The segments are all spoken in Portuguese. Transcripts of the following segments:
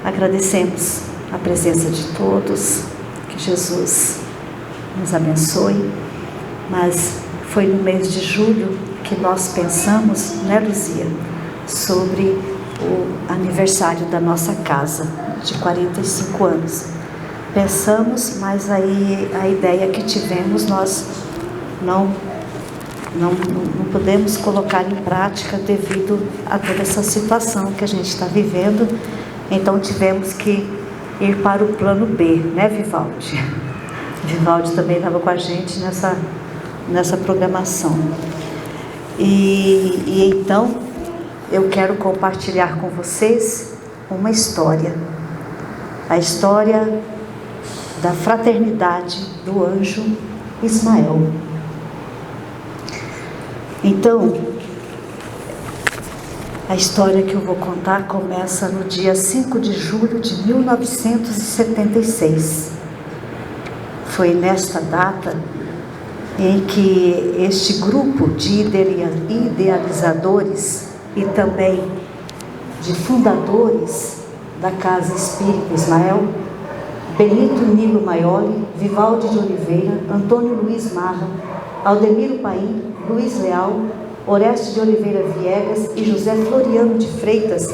Agradecemos a presença de todos, que Jesus nos abençoe, mas foi no mês de julho que nós pensamos, né, Luzia, sobre o aniversário da nossa casa, de 45 anos. Pensamos, mas aí a ideia que tivemos, nós não podemos colocar em prática devido a toda essa situação que a gente está vivendo. Então tivemos que ir para o plano B, né, Vivaldi? Vivaldi também estava com a gente nessa programação. E então eu quero compartilhar com vocês uma história. A história da fraternidade do anjo Ismael. Então, a história que eu vou contar começa no dia 5 de julho de 1976. Foi nesta data em que este grupo de idealizadores e também de fundadores da Casa Espírita Ismael, Benito Nilo Maioli, Vivaldi de Oliveira, Antônio Luiz Marra, Aldemiro Paim, Luiz Leal, Oreste de Oliveira Viegas e José Floriano de Freitas,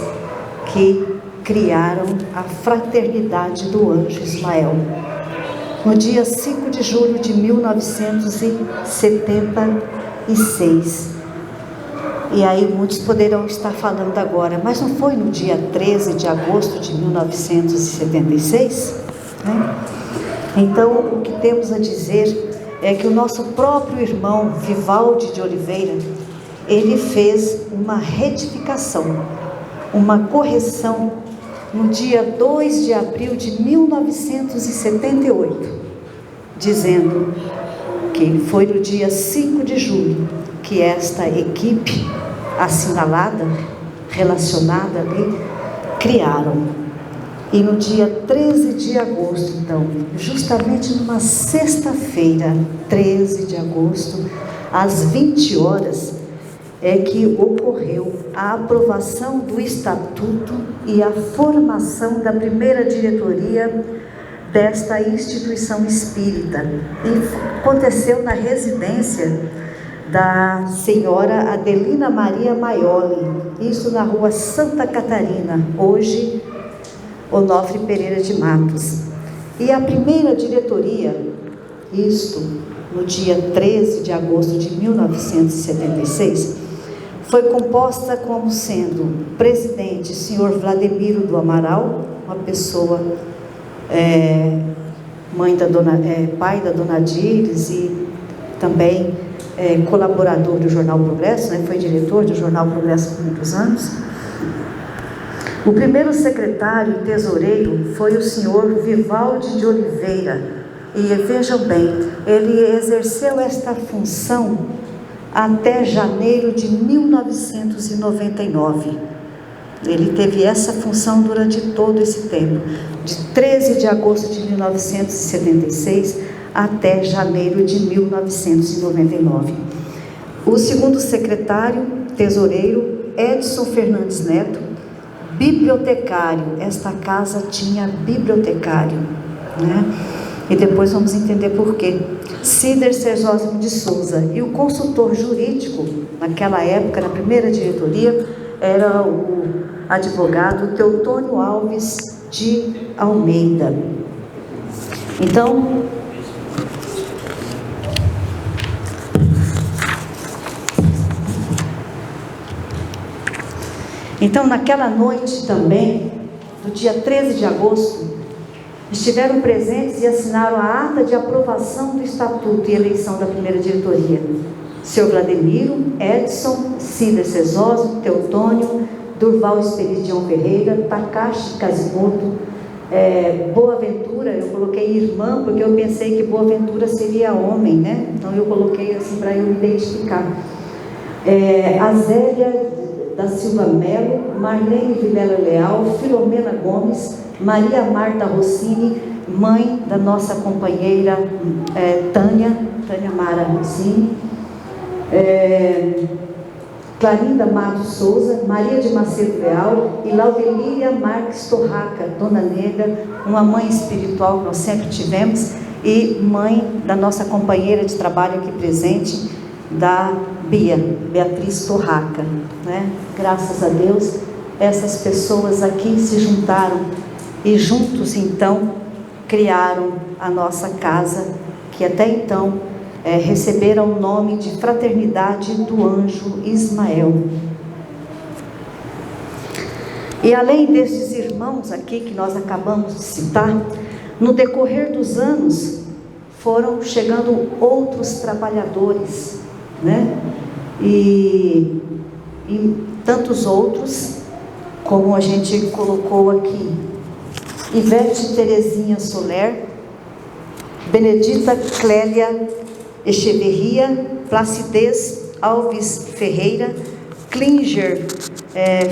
que criaram a Fraternidade do Anjo Ismael. No dia 5 de julho de 1976. E aí muitos poderão estar falando agora, mas não foi no dia 13 de agosto de 1976? Né? Então, o que temos a dizer é que o nosso próprio irmão Vivaldi de Oliveira, ele fez uma retificação, uma correção no dia 2 de abril de 1978, dizendo que foi no dia 5 de julho que esta equipe assinalada, relacionada ali, criaram. E no dia 13 de agosto, então, justamente numa sexta-feira, 13 de agosto, às 20 horas, é que ocorreu a aprovação do estatuto e a formação da primeira diretoria desta instituição espírita. E aconteceu na residência da senhora Adelina Maria Maioli, isso na rua Santa Catarina, hoje Onofre Pereira de Matos. E a primeira diretoria, isto no dia 13 de agosto de 1976, foi composta como sendo presidente senhor Vladimiro do Amaral, uma pessoa, pai da dona Dires e também colaborador do Jornal Progresso, né? Foi diretor do Jornal Progresso por muitos anos. O primeiro secretário e tesoureiro foi o senhor Vivaldi de Oliveira, e vejam bem, ele exerceu esta função até janeiro de 1999. Ele teve essa função durante todo esse tempo, de 13 de agosto de 1976 até janeiro de 1999. O segundo secretário, tesoureiro, Edson Fernandes Neto, bibliotecário. Esta casa tinha bibliotecário, né? E depois vamos entender por quê. Cider Serzósimo de Souza. E o consultor jurídico, naquela época, na primeira diretoria, era o advogado Teotônio Alves de Almeida. Então, naquela noite também, do dia 13 de agosto, estiveram presentes e assinaram a ata de aprovação do estatuto e eleição da primeira diretoria. Sr. Vladimiro, Edson, Cida Cesoso, Teotônio, Durval Esperidião Ferreira, Takashi Kasimoto, Boaventura, eu coloquei irmã, porque eu pensei que Boaventura seria homem, né? Então eu coloquei assim para eu me identificar. Azélia da Silva Melo, Marlene Vilela Leal, Filomena Gomes, Maria Marta Rossini, mãe da nossa companheira Tânia Mara Rossini, Clarinda Matos Souza, Maria de Macedo Leal e Laudelíria Marques Torraca, Dona Negra, uma mãe espiritual que nós sempre tivemos, e mãe da nossa companheira de trabalho aqui presente, da Beatriz Torraca, né? Graças a Deus, essas pessoas aqui se juntaram e juntos então criaram a nossa casa, que até então receberam o nome de Fraternidade do Anjo Ismael. E além destes irmãos aqui que nós acabamos de citar, no decorrer dos anos foram chegando outros trabalhadores, né? E tantos outros, como a gente colocou aqui: Ivete Terezinha Soler, Benedita Clélia Echeverria, Placidez Alves Ferreira, Klinger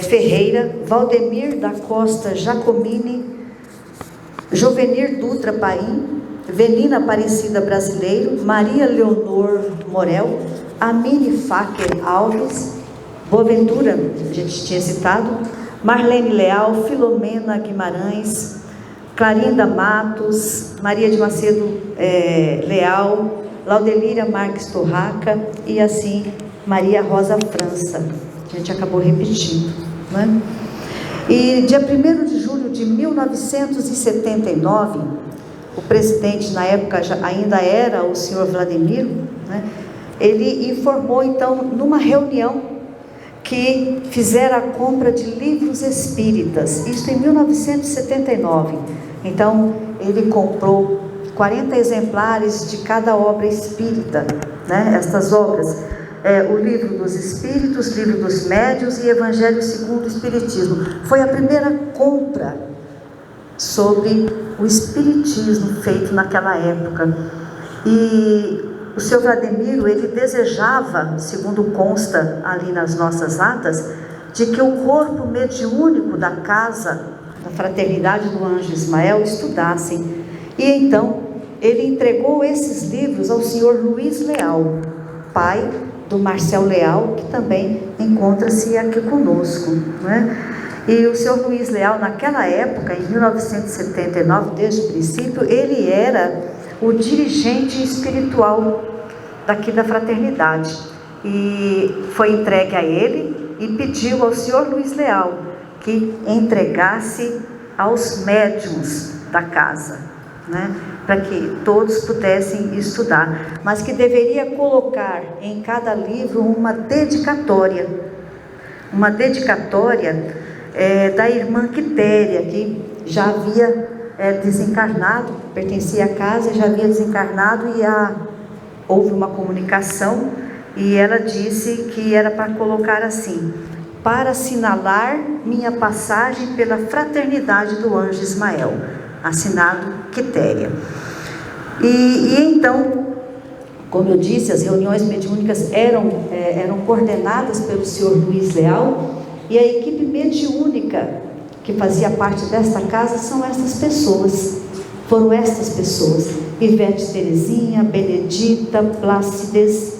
Ferreira, Valdemir da Costa Jacomini, Jovenir Dutra Paim, Velina Aparecida Brasileiro, Maria Leonor Morel, Amine Faker Alves, Boaventura, a gente tinha citado, Marlene Leal, Filomena Guimarães, Clarinda Matos, Maria de Macedo Leal, Laudelíria Marques Torraca e assim Maria Rosa França. A gente acabou repetindo, né? E dia 1º de julho de 1979, o presidente na época ainda era o senhor Vladimiro, né? Ele informou então numa reunião que fizeram a compra de livros espíritas, isso em 1979. Então ele comprou 40 exemplares de cada obra espírita, né? Estas obras, o Livro dos Espíritos, Livro dos Médiuns e Evangelho segundo o Espiritismo. Foi a primeira compra sobre o espiritismo feito naquela época. E o senhor Vladimiro, ele desejava, segundo consta ali nas nossas atas, de que o corpo mediúnico da casa, da Fraternidade do Anjo Ismael, estudassem. E então, ele entregou esses livros ao senhor Luiz Leal, pai do Marcel Leal, que também encontra-se aqui conosco, né? E o senhor Luiz Leal, naquela época, em 1979, desde o princípio, ele era o dirigente espiritual daqui da fraternidade. E foi entregue a ele e pediu ao senhor Luiz Leal que entregasse aos médiuns da casa, né? Para que todos pudessem estudar, mas que deveria colocar em cada livro uma dedicatória da irmã Quitéria, que já havia desencarnado, pertencia à casa, já havia desencarnado, e houve uma comunicação, e ela disse que era para colocar assim: para assinalar minha passagem pela Fraternidade do Anjo Ismael, assinado Quitéria. E então, como eu disse, as reuniões mediúnicas eram coordenadas pelo senhor Luiz Leal, e a equipe mediúnica que fazia parte desta casa foram estas pessoas: Ivete Terezinha, Benedita, Placidez,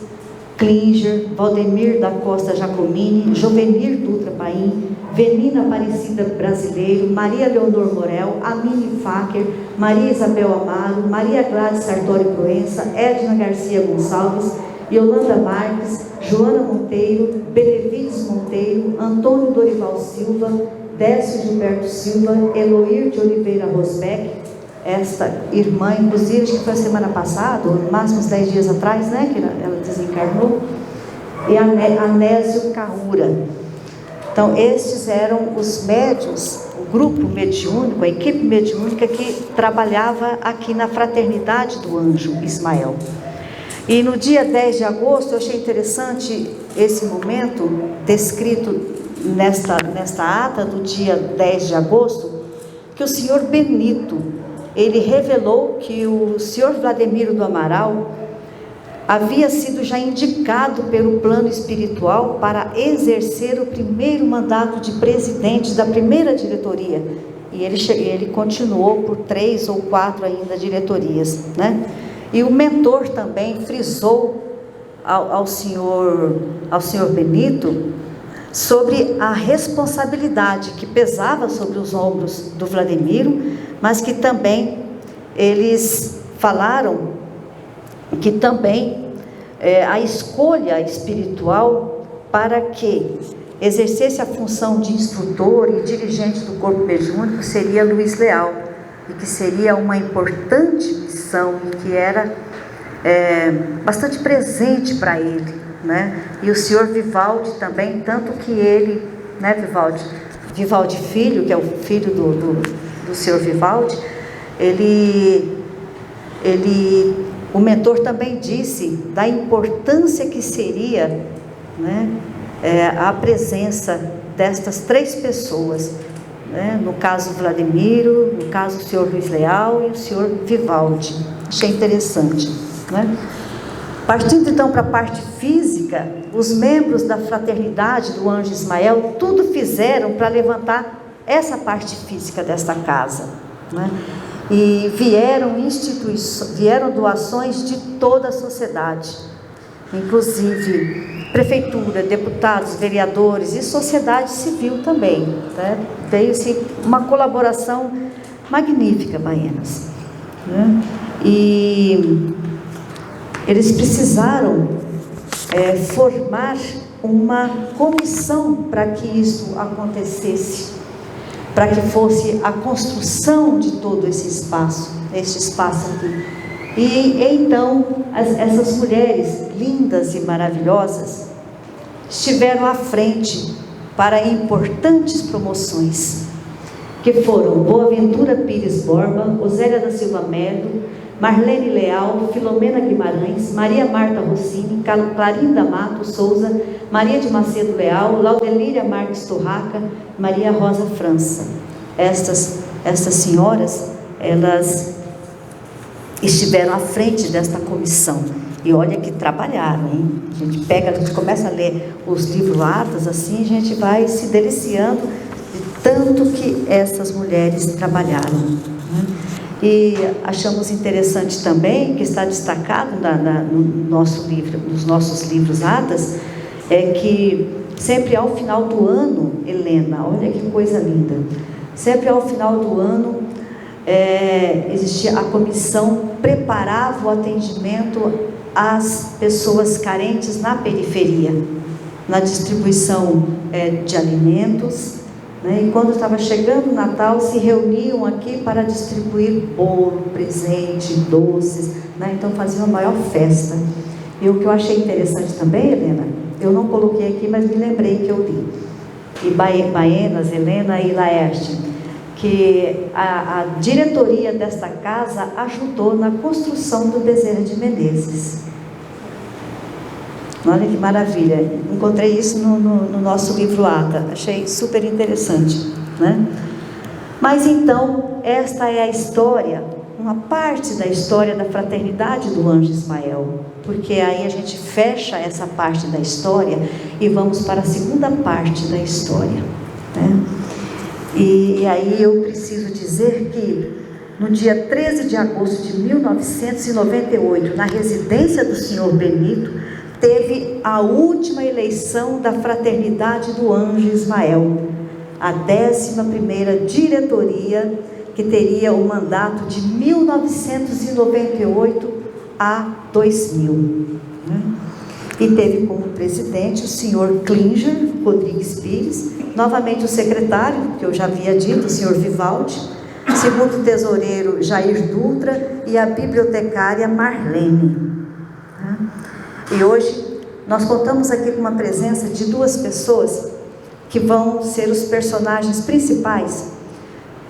Klinger, Valdemir da Costa Jacomini, Jovenir Dutra Paim, Velina Aparecida Brasileiro, Maria Leonor Morel, Amine Faker, Maria Isabel Amaro, Maria Gladys Sartori Proença, Edna Garcia Gonçalves, Yolanda Marques, Joana Monteiro, Benevides Monteiro, Antônio Dorival Silva, Décio Gilberto Silva, Eloir de Oliveira Rosbeck, esta irmã, inclusive, acho que foi a semana passada, ou no máximo uns 10 dias atrás, né, que ela desencarnou, e Anésio Carrura. Então, estes eram os médiuns, o grupo mediúnico, a equipe mediúnica que trabalhava aqui na Fraternidade do Anjo Ismael. E no dia 10 de agosto, eu achei interessante esse momento descrito nesta ata do dia 10 de agosto, que o senhor Benito, ele revelou que o senhor Vladimiro do Amaral havia sido já indicado pelo plano espiritual para exercer o primeiro mandato de presidente da primeira diretoria, e ele continuou por 3 ou 4 ainda diretorias, né? E o mentor também frisou ao senhor Benito sobre a responsabilidade que pesava sobre os ombros do Vladimiro, mas que também eles falaram que também a escolha espiritual para que exercesse a função de instrutor e dirigente do corpo mediúnico seria Luiz Leal, e que seria uma importante missão e que era bastante presente para ele, né? E o senhor Vivaldi também, tanto que ele, né, Vivaldi filho, que é o filho do senhor Vivaldi, o mentor também disse da importância que seria, né, a presença destas 3 pessoas, né, no caso Vladimiro, no caso o senhor Luiz Leal e o senhor Vivaldi. Achei interessante, né? Partindo então para a parte física, os membros da fraternidade do Anjo Ismael tudo fizeram para levantar essa parte física desta casa, né? E vieram doações de toda a sociedade, inclusive prefeitura, deputados, vereadores e sociedade civil também, né? Veio-se uma colaboração magnífica, Baianas, né? E eles precisaram formar uma comissão para que isso acontecesse, para que fosse a construção de todo esse espaço aqui. E então essas mulheres lindas e maravilhosas estiveram à frente para importantes promoções, que foram Boaventura Pires Borba, Osélia da Silva Melo, Marlene Leal, Filomena Guimarães, Maria Marta Rossini, Clarinda Mato Souza, Maria de Macedo Leal, Laudelíria Marques Torraca, Maria Rosa França. Estas senhoras, elas estiveram à frente desta comissão. E olha que trabalharam, hein? A gente começa a ler os livros atas, assim, a gente vai se deliciando de tanto que essas mulheres trabalharam, né? E achamos interessante também, que está destacado no nosso livro, nos nossos livros atas, que sempre ao final do ano, Helena, olha que coisa linda, sempre ao final do ano, existia a comissão, preparava o atendimento às pessoas carentes na periferia, na distribuição de alimentos, né? E quando estava chegando o Natal, se reuniam aqui para distribuir bolo, presente, doces, né? Então faziam a maior festa. E o que eu achei interessante também, Helena, eu não coloquei aqui, mas me lembrei que eu li, e Baianas, Helena e Laerte, que a diretoria desta casa ajudou na construção do Bezerra de Menezes. Olha que maravilha, encontrei isso no nosso livro ata, achei super interessante, né? Mas então, esta é a história, uma parte da história da fraternidade do Anjo Ismael, porque aí a gente fecha essa parte da história e vamos para a segunda parte da história, né? E aí eu preciso dizer que no dia 13 de agosto de 1998, na residência do senhor Benito, teve a última eleição da Fraternidade do Anjo Ismael, a 11ª diretoria, que teria o mandato de 1998 a 2000, né? E teve como presidente o senhor Klinger Rodrigues Pires, novamente o secretário, que eu já havia dito, o senhor Vivaldi, o segundo tesoureiro Jair Dutra e a bibliotecária Marlene, né? E hoje nós contamos aqui com uma presença de 2 pessoas que vão ser os personagens principais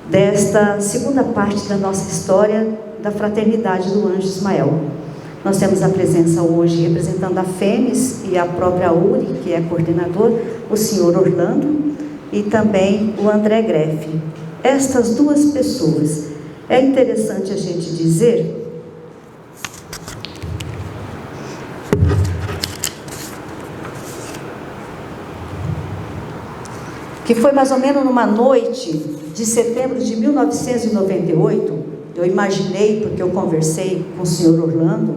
desta segunda parte da nossa história da Fraternidade do Anjo Ismael. Nós temos a presença hoje, representando a FEMES e a própria URI, que é coordenador, o senhor Orlando e também o André Greff. Estas 2 pessoas, é interessante a gente dizer que foi mais ou menos numa noite de setembro de 1998, eu imaginei, porque eu conversei com o senhor Orlando,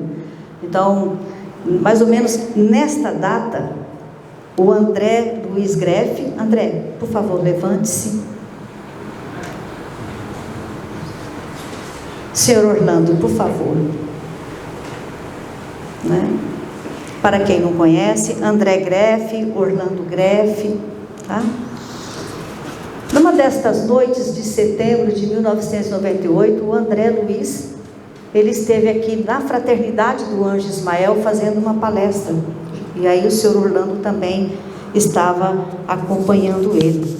então mais ou menos nesta data, o André Luiz Greff. André, por favor, levante-se. Senhor Orlando, por favor. Né? Para quem não conhece, André Greff, Orlando Greff, tá? Numa destas noites de setembro de 1998, o André Luiz, ele esteve aqui na Fraternidade do Anjo Ismael fazendo uma palestra. E aí o senhor Orlando também estava acompanhando ele.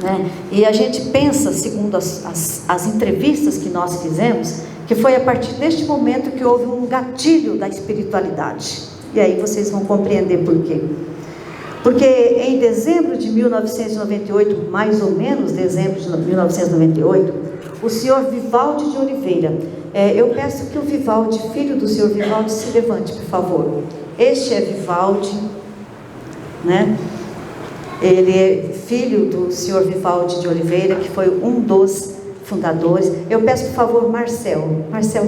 Né? E a gente pensa, segundo as entrevistas que nós fizemos, que foi a partir deste momento que houve um gatilho da espiritualidade. E aí vocês vão compreender por quê. Porque em dezembro de 1998, mais ou menos dezembro de 1998, o senhor Vivaldi de Oliveira, eu peço que o Vivaldi, filho do senhor Vivaldi, se levante, por favor. Este é Vivaldi, né? Ele é filho do senhor Vivaldi de Oliveira, que foi um dos fundadores. Eu peço, por favor, Marcel,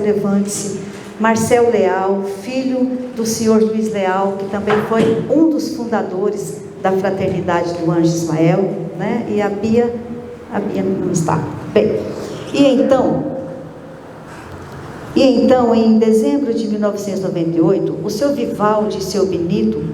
levante-se. Marcel Leal, filho do senhor Luiz Leal, que também foi um dos fundadores da Fraternidade do Anjo Ismael, né? E a Bia não está. Bem, e então, em dezembro de 1998, o seu Vivaldi e seu Benito,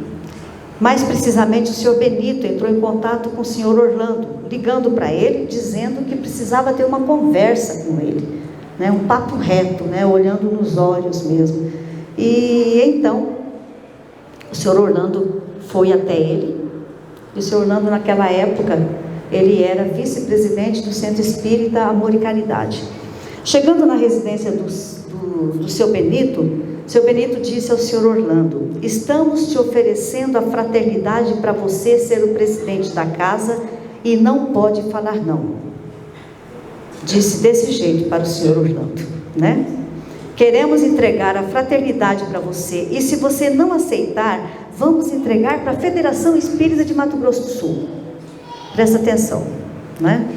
mais precisamente o senhor Benito, entrou em contato com o senhor Orlando, ligando para ele, dizendo que precisava ter uma conversa com ele, né? Um papo reto, né? Olhando nos olhos mesmo. E então, o senhor Orlando foi até ele, e o senhor Orlando naquela época, ele era vice-presidente do Centro Espírita Amor e Caridade. Chegando na residência do seu Benito disse ao senhor Orlando: estamos te oferecendo a fraternidade para você ser o presidente da casa e não pode falar não. Disse desse jeito para o senhor Orlando, né? Queremos entregar a fraternidade para você, e se você não aceitar, vamos entregar para a Federação Espírita de Mato Grosso do Sul. Presta atenção, né?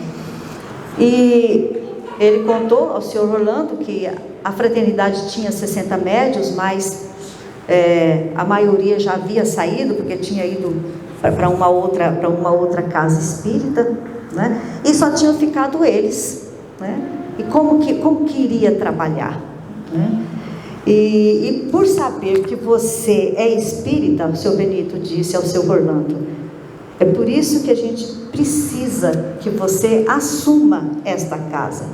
E ele contou ao senhor Orlando que a fraternidade tinha 60 médios, mas a maioria já havia saído, porque tinha ido para uma outra casa espírita, né? E só tinham ficado eles, né? E como que iria trabalhar, né? E por saber que você é espírita, o seu Benito disse ao seu Orlando, é por isso que a gente precisa que você assuma esta casa.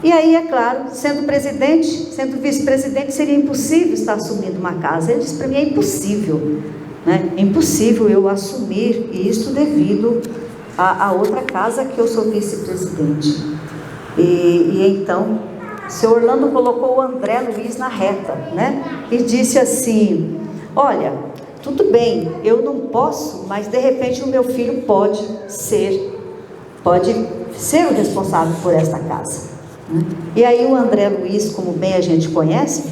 E aí, é claro, sendo presidente, sendo vice-presidente, seria impossível estar assumindo uma casa. Ele disse para mim: é impossível, né? É impossível eu assumir isso devido a outra casa que eu sou vice-presidente. E então, o senhor Orlando colocou o André Luiz na reta, né? E disse assim: olha, tudo bem, eu não posso, mas de repente o meu filho pode ser o responsável por esta casa. E aí o André Luiz, como bem a gente conhece,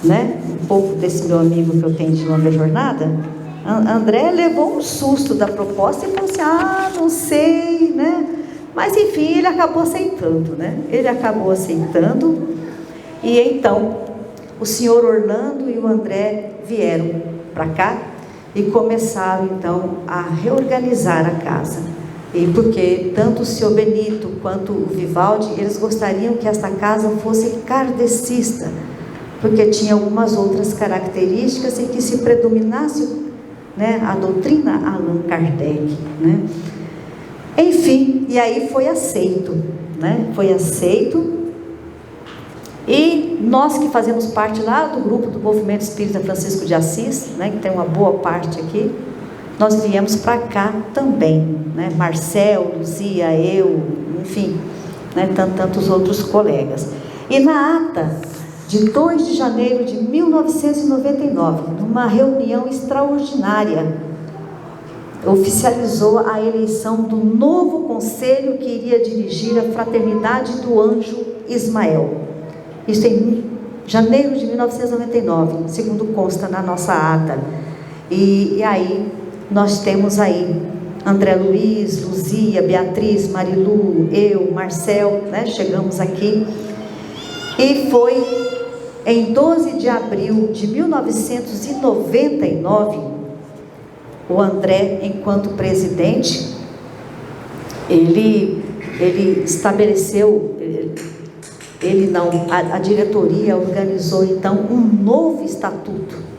né? Um pouco desse meu amigo que eu tenho de longa jornada, André levou um susto da proposta e falou assim: não sei, né? Mas enfim, ele acabou aceitando, né? Ele acabou aceitando. E então o senhor Orlando e o André vieram para cá e começaram então a reorganizar a casa. E porque tanto o senhor Benito quanto o Vivaldi, eles gostariam que esta casa fosse kardecista, porque tinha algumas outras características em que se predominasse, né, a doutrina Allan Kardec, né? Enfim, e aí foi aceito, né? Foi aceito. E nós que fazemos parte lá do grupo do Movimento Espírita Francisco de Assis, né, que tem uma boa parte aqui, nós viemos para cá também, né? Marcel, Luzia, eu, enfim, né? Tantos outros colegas. E na ata de 2 de janeiro de 1999, numa reunião extraordinária, oficializou a eleição do novo conselho que iria dirigir a Fraternidade do Anjo Ismael. Isso em janeiro de 1999, segundo consta na nossa ata. E aí nós temos aí André Luiz, Luzia, Beatriz, Marilu, eu, Marcel, né? Chegamos aqui. E foi em 12 de abril de 1999, o André, enquanto presidente, ele estabeleceu, a diretoria organizou então um novo estatuto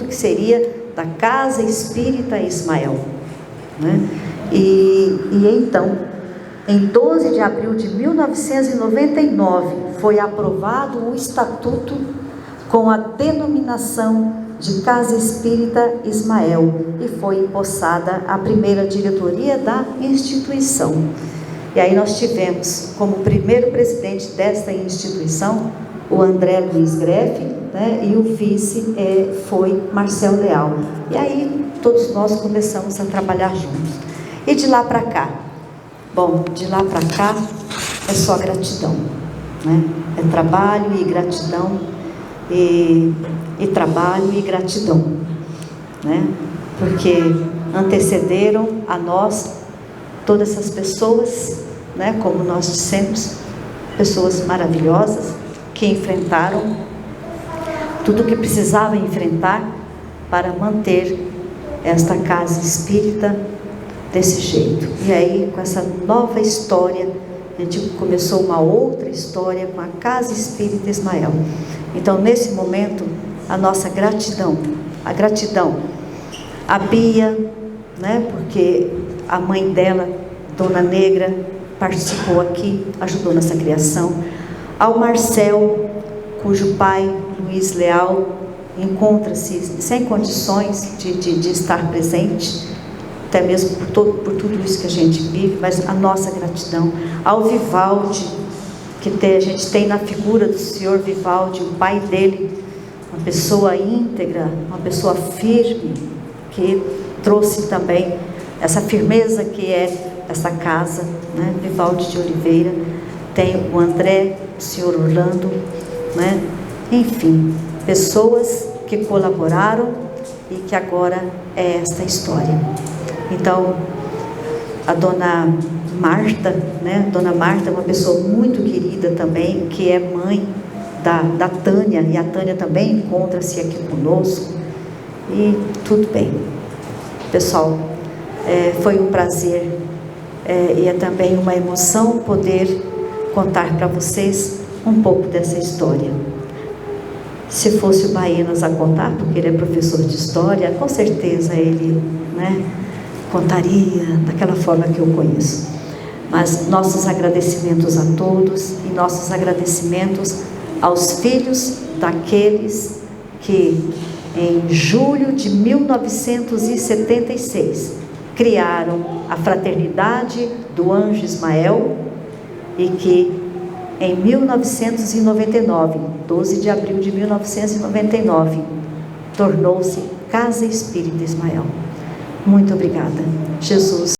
que seria da Casa Espírita Ismael, né? E então, em 12 de abril de 1999, foi aprovado o estatuto com a denominação de Casa Espírita Ismael e foi empossada a primeira diretoria da instituição. E aí nós tivemos como primeiro presidente desta instituição o André Luiz Greff, né, e o vice foi Marcel Leal. E aí todos nós começamos a trabalhar juntos. E de lá para cá? Bom, de lá para cá é só gratidão, né? É trabalho e gratidão, e trabalho e gratidão, né? Porque antecederam a nós todas essas pessoas, né? Como nós dissemos, pessoas maravilhosas que enfrentaram tudo o que precisava enfrentar para manter esta casa espírita desse jeito. E aí, com essa nova história, a gente começou uma outra história com a Casa Espírita Ismael. Então, nesse momento, a nossa gratidão, a Bia, né, porque a mãe dela, Dona Negra, participou aqui, ajudou nessa criação, ao Marcel, cujo pai, Luiz Leal, encontra-se sem condições de estar presente, até mesmo por tudo isso que a gente vive, mas a nossa gratidão ao Vivaldi, que a gente tem na figura do senhor Vivaldi, o pai dele, uma pessoa íntegra, uma pessoa firme, que trouxe também essa firmeza que é essa casa, né? Vivaldi de Oliveira, tem o André, o senhor Orlando, né? Enfim, pessoas que colaboraram e que agora é esta história. Então, a Dona Marta, né? Dona Marta é uma pessoa muito querida também, que é mãe da Tânia, e a Tânia também encontra-se aqui conosco, e tudo bem. Pessoal, foi um prazer, e é também uma emoção poder contar para vocês um pouco dessa história. Se fosse o Baenas a contar, porque ele é professor de história, com certeza ele, né, contaria daquela forma que eu conheço. Mas nossos agradecimentos a todos e nossos agradecimentos aos filhos daqueles que em julho de 1976 criaram a Fraternidade do Anjo Ismael e que em 1999, 12 de abril de 1999, tornou-se Casa Espírita Ismael. Muito obrigada. Jesus